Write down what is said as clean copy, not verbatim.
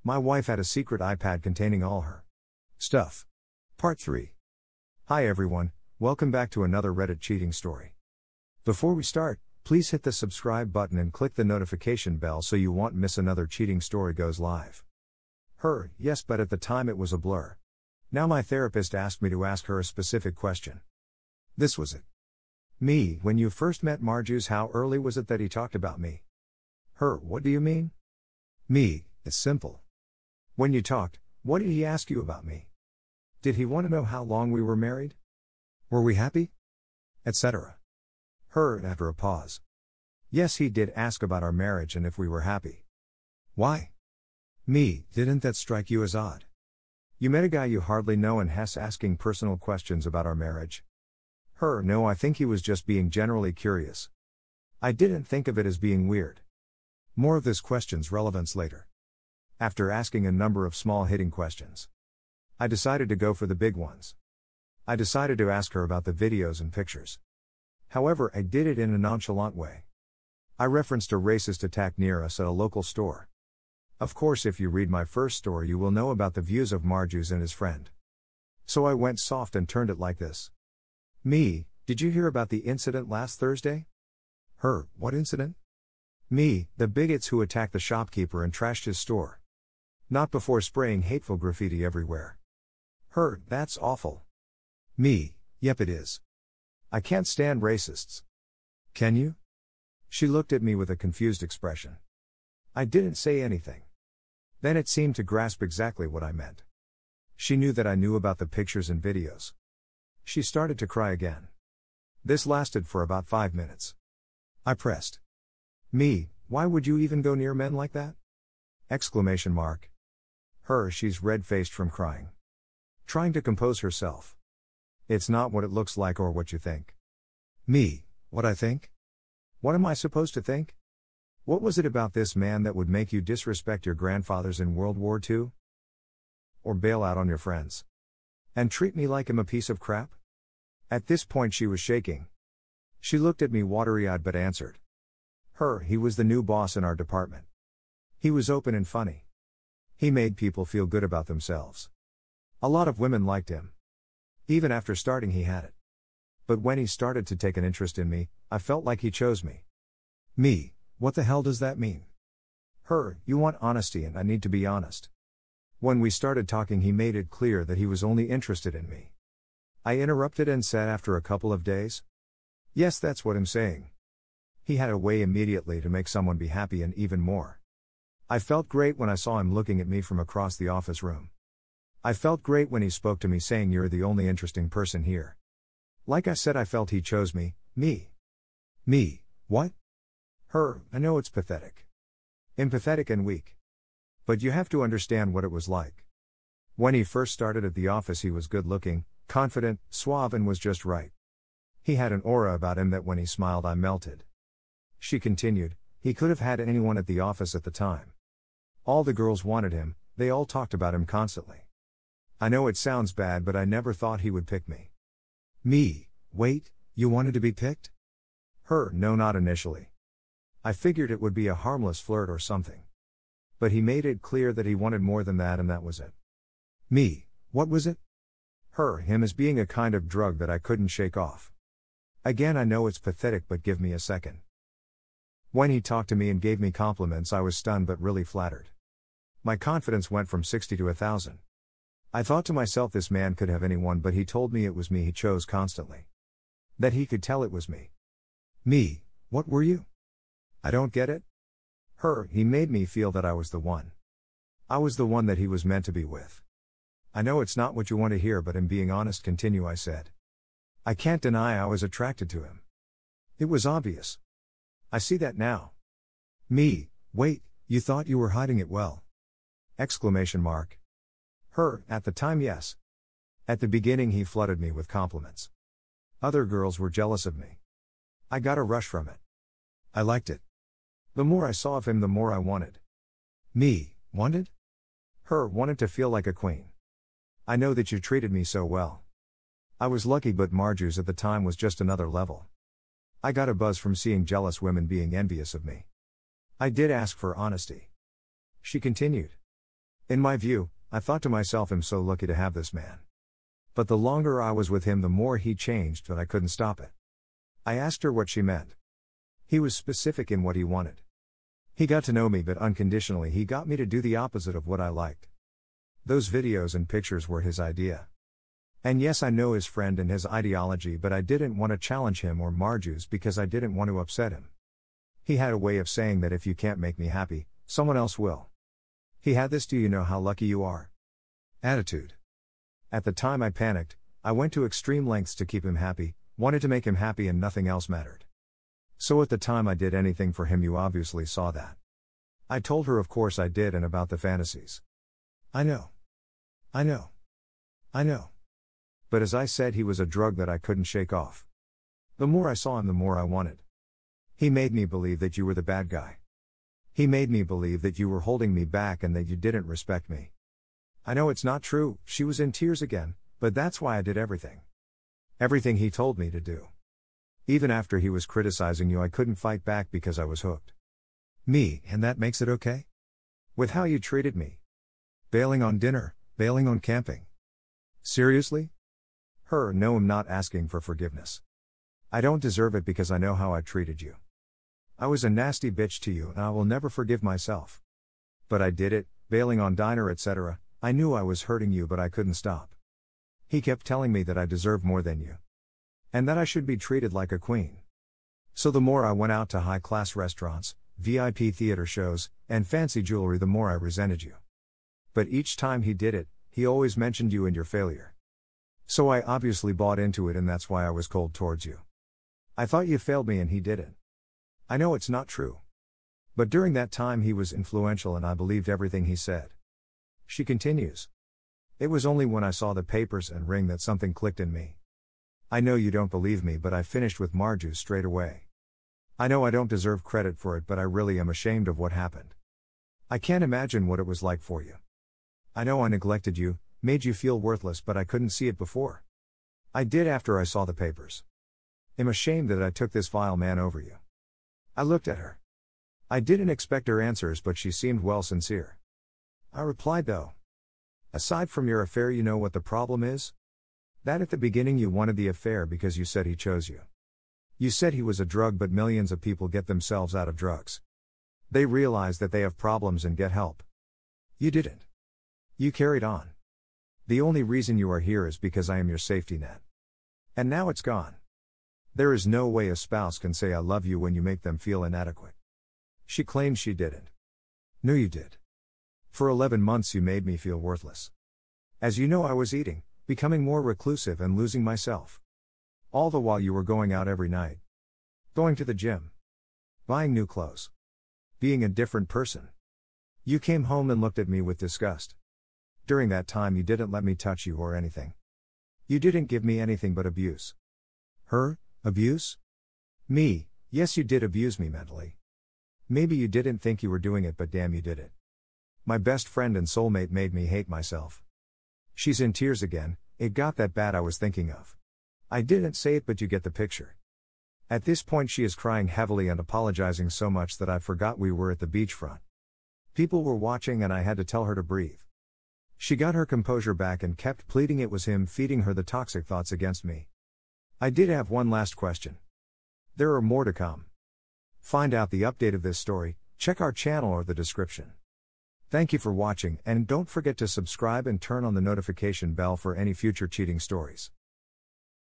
My wife had a secret iPad containing all her stuff. Part 3. Hi everyone, welcome back to another Reddit cheating story. Before we start, please hit the subscribe button and click the notification bell so you won't miss another cheating story goes live. Yes, but at the time it was a blur. Now my therapist asked me to ask her a specific question. This was it. Me, when you first met Marjus, how early was it that he talked about me? What do you mean? Me, it's simple. When you talked, what did he ask you about me? Did he want to know how long we were married? Were we happy? Etc. After a pause. Yes, he did ask about our marriage and if we were happy. Why? Me, didn't that strike you as odd? You met a guy you hardly know and has asking personal questions about our marriage. No, I think he was just being generally curious. I didn't think of it as being weird. More of this question's relevance later. After asking a number of small hitting questions, I decided to go for the big ones. I decided to ask her about the videos and pictures. However, I did it in a nonchalant way. I referenced a racist attack near us at a local store. Of course, if you read my first story, you will know about the views of Marjus and his friend. So I went soft and turned it like this. Me, did you hear about the incident last Thursday? What incident? Me, the bigots who attacked the shopkeeper and trashed his store. Not before spraying hateful graffiti everywhere. That's awful. Me, yep it is. I can't stand racists. Can you? She looked at me with a confused expression. I didn't say anything. Then it seemed to grasp exactly what I meant. She knew that I knew about the pictures and videos. She started to cry again. This lasted for about 5 minutes. I pressed. Me, why would you even go near men like that? Exclamation mark. She's red-faced from crying. Trying to compose herself. It's not what it looks like or what you think. Me, what I think? What am I supposed to think? What was it about this man that would make you disrespect your grandfathers in World War II? Or bail out on your friends? And treat me like I'm a piece of crap? At this point she was shaking. She looked at me watery-eyed but answered. He was the new boss in our department. He was open and funny. He made people feel good about themselves. A lot of women liked him. Even after starting he had it. But when he started to take an interest in me, I felt like he chose me. Me, what the hell does that mean? You want honesty and I need to be honest. When we started talking he made it clear that he was only interested in me. I interrupted and said after a couple of days. Yes, that's what I'm saying. He had a way immediately to make someone be happy and even more. I felt great when I saw him looking at me from across the office room. I felt great when he spoke to me saying you're the only interesting person here. Like I said, I felt he chose me. Me, what? I know it's pathetic. Empathetic and weak. But you have to understand what it was like. When he first started at the office he was good looking, confident, suave and was just right. He had an aura about him that when he smiled I melted. She continued, he could have had anyone at the office at the time. All the girls wanted him, they all talked about him constantly. I know it sounds bad but I never thought he would pick me. Me, wait, you wanted to be picked? No, not initially. I figured it would be a harmless flirt or something. But he made it clear that he wanted more than that and that was it. Me, what was it? Him as being a kind of drug that I couldn't shake off. Again, I know it's pathetic but give me a second. When he talked to me and gave me compliments I was stunned but really flattered. My confidence went from 60 to 1,000. I thought to myself this man could have anyone but he told me it was me he chose constantly. That he could tell it was me. Me, what were you? I don't get it. He made me feel that I was the one. I was the one that he was meant to be with. I know it's not what you want to hear but in being honest continue I said. I can't deny I was attracted to him. It was obvious. I see that now. Me, wait, you thought you were hiding it well. Exclamation mark. At the time yes. At the beginning he flooded me with compliments. Other girls were jealous of me. I got a rush from it. I liked it. The more I saw of him the more I wanted. Me, wanted? Wanted to feel like a queen. I know that you treated me so well. I was lucky but Marjus at the time was just another level. I got a buzz from seeing jealous women being envious of me. I did ask for honesty. She continued. In my view, I thought to myself, I'm so lucky to have this man. But the longer I was with him, the more he changed, but I couldn't stop it. I asked her what she meant. He was specific in what he wanted. He got to know me, but unconditionally he got me to do the opposite of what I liked. Those videos and pictures were his idea. And yes, I know his friend and his ideology, but I didn't want to challenge him or Marju's because I didn't want to upset him. He had a way of saying that if you can't make me happy, someone else will. He had this "do you know how lucky you are?" attitude. At the time I panicked. I went to extreme lengths to keep him happy, wanted to make him happy, and nothing else mattered. So at the time I did anything for him. You obviously saw that. I told her of course I did, and about the fantasies. I know. But as I said, he was a drug that I couldn't shake off. The more I saw him, the more I wanted. He made me believe that you were the bad guy. He made me believe that you were holding me back and that you didn't respect me. I know it's not true. She was in tears again, but that's why I did everything. Everything he told me to do. Even after he was criticizing you, I couldn't fight back because I was hooked. Me, and that makes it okay? With how you treated me. Bailing on dinner, bailing on camping. Seriously? Her, no, I'm not asking for forgiveness. I don't deserve it because I know how I treated you. I was a nasty bitch to you and I will never forgive myself. But I did it, bailing on diner, etc. I knew I was hurting you, but I couldn't stop. He kept telling me that I deserve more than you. And that I should be treated like a queen. So the more I went out to high-class restaurants, VIP theater shows, and fancy jewelry, the more I resented you. But each time he did it, he always mentioned you and your failure. So I obviously bought into it, and that's why I was cold towards you. I thought you failed me and he didn't. I know it's not true. But during that time he was influential and I believed everything he said. She continues. It was only when I saw the papers and ring that something clicked in me. I know you don't believe me, but I finished with Marju straight away. I know I don't deserve credit for it, but I really am ashamed of what happened. I can't imagine what it was like for you. I know I neglected you, made you feel worthless, but I couldn't see it before. I did after I saw the papers. I'm ashamed that I took this vile man over you. I looked at her. I didn't expect her answers, but she seemed well sincere. I replied though. Aside from your affair, you know what the problem is? That at the beginning you wanted the affair because you said he chose you. You said he was a drug, but millions of people get themselves out of drugs. They realize that they have problems and get help. You didn't. You carried on. The only reason you are here is because I am your safety net. And now it's gone. There is no way a spouse can say I love you when you make them feel inadequate. She claims she didn't. No, you did. For 11 months you made me feel worthless. As you know, I was eating, becoming more reclusive and losing myself. All the while you were going out every night. Going to the gym. Buying new clothes. Being a different person. You came home and looked at me with disgust. During that time you didn't let me touch you or anything. You didn't give me anything but abuse. Her, abuse? Me, yes, you did abuse me mentally. Maybe you didn't think you were doing it, but damn, you did it. My best friend and soulmate made me hate myself. She's in tears again. It got that bad. I was thinking of. I didn't say it, but you get the picture. At this point she is crying heavily and apologizing so much that I forgot we were at the beachfront. People were watching and I had to tell her to breathe. She got her composure back and kept pleading it was him feeding her the toxic thoughts against me. I did have one last question. There are more to come. Find out the update of this story, check our channel or the description. Thank you for watching, and don't forget to subscribe and turn on the notification bell for any future cheating stories.